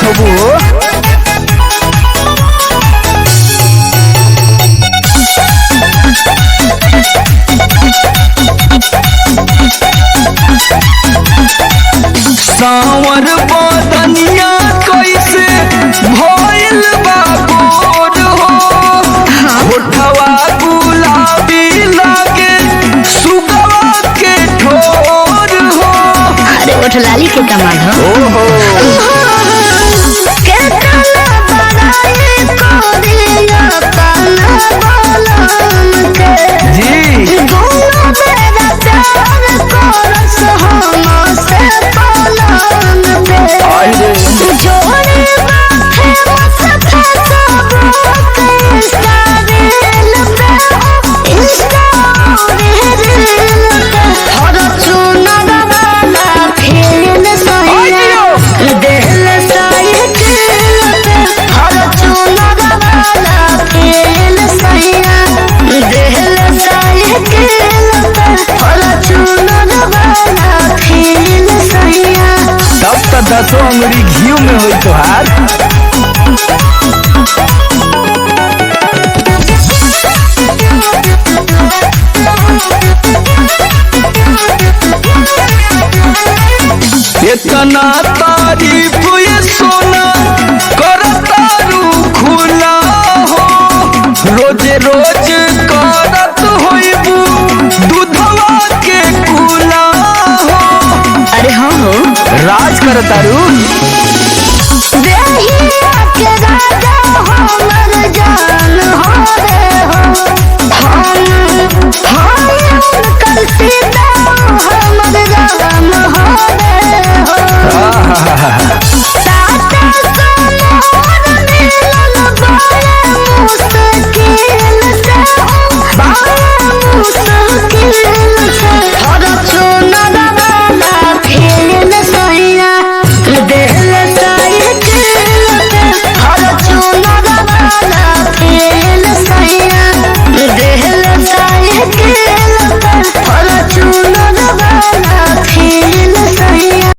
करत होबू। सावर बदनिया कैसे भइल बा गोर हो, होठवा गुलाबी लागे सुगवा के ठोर हो। अरे ओठ लाली के कमाल हो। ओहो दसों अंगुरी घी में हुई तोहार। इतना तारीफ ये सोना करता रू खुला हो, रोजे रोज करत होइबू दूधवा के कुला हो। अरे हाँ हो राज करता रू के राजा हमर जान हो रे